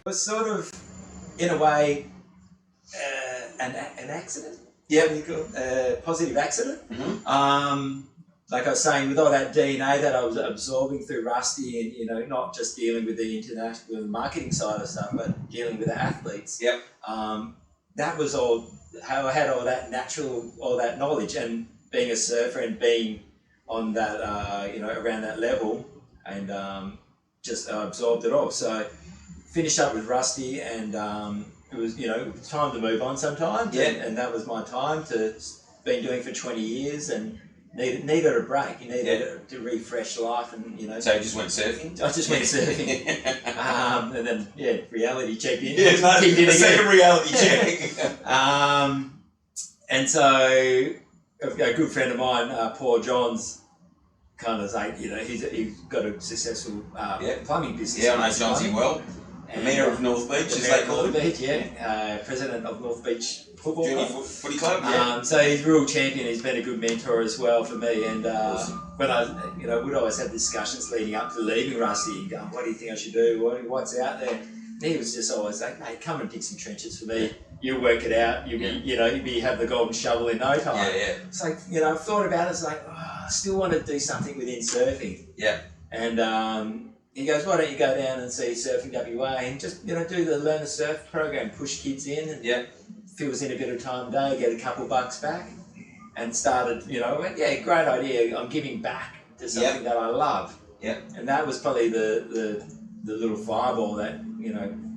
was sort of, in a way, an accident. Yeah. What do you call it? Positive accident. Mm-hmm. Like I was saying, with all that DNA that I was absorbing through Rusty, and not just dealing with the international marketing side of stuff, but dealing with the athletes. Yep. That was all how I had all that knowledge, and being a surfer and being on that, around that level, and just absorbed it all. So finished up with Rusty, and it was time to move on sometimes. Yeah. And that was my time to been doing for 20 years and needed a break. You needed to refresh life, and So you just went surfing? I just went surfing. And then reality checked in. Yeah, no, the second reality check. And so a good friend of mine, Paul Johns, kind of like, he's got a successful plumbing business. Yeah, I know Johnsy well. The mayor of North Beach, as they call it. President of North Beach Football Junior Club. Footy Club. Yeah. So he's a real champion. He's been a good mentor as well for me. And Awesome. when I, would always have discussions leading up to leaving Rusty, and going, "What do you think I should do? What's out there?" And he was just always like, "Mate, come and dig some trenches for me. You work it out. You'll have the golden shovel in no time." Yeah. It's like, I've thought about it. It's like, I still want to do something within surfing. Yeah. And he goes, "Why don't you go down and see Surfing WA and just do the Learn to Surf program, push kids in, and fills in a bit of time a day, get a couple bucks back." And started, I went, "Yeah, great idea. I'm giving back to something that I love." Yeah. And that was probably the little fireball that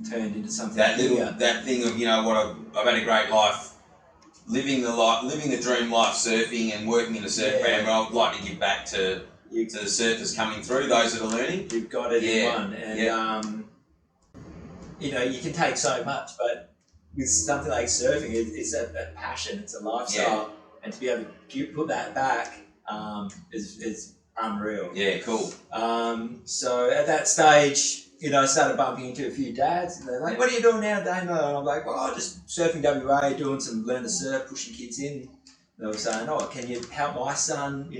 turned into something. That thing of I've had a great life, living the dream life, surfing and working in a surf program. I would like to give back to the surfers coming through, those that are learning. You've got it in one, and you can take so much, but with something like surfing, it's a passion, it's a lifestyle, and to be able to put that back is unreal. Yeah, cool. So at that stage, I started bumping into a few dads, and they're like, "What are you doing now, Damo?" And I'm like, "Well, just surfing WA, doing some Learn to Surf, pushing kids in." They were saying, "Oh, can you help my son?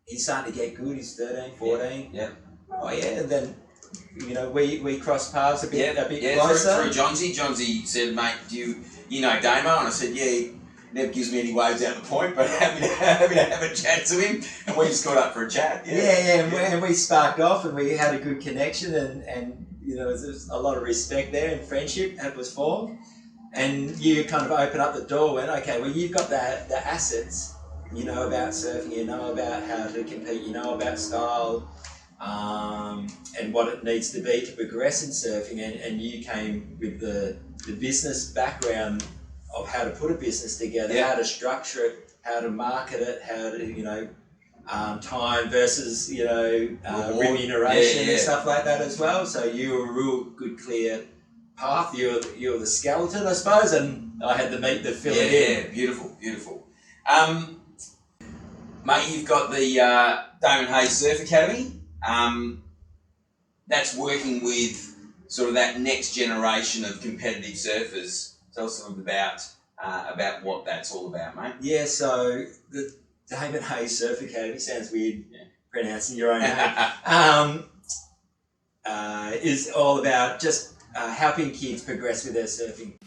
He's starting to get good. He's 13, 14. Yeah. Oh yeah." And then, we crossed paths a bit closer. Through Johnsy. Johnsy said, "Mate, do you know Damo?" And I said, "Yeah, he never gives me any waves out the point, but happy to have a chat to him." And we just got up for a chat. And we sparked off, and we had a good connection, and there's a lot of respect there and friendship that was formed. And you kind of open up the door, went, "Okay, well, you've got the assets. You know about surfing, you know about how to compete, you know about style, and what it needs to be to progress in surfing." And you came with the business background of how to put a business together, how to structure it, how to market it, how to, time versus, remuneration and stuff like that as well. So you were a real good, clear path. You're the skeleton, I suppose, and I had the meat to fill it in. Yeah, beautiful. Mate, you've got the Damon Hayes Surf Academy. That's working with sort of that next generation of competitive surfers. Tell us a little bit about what that's all about, mate. Yeah, so the Damon Hayes Surf Academy sounds weird pronouncing your own name. Is all about just helping kids progress with their surfing.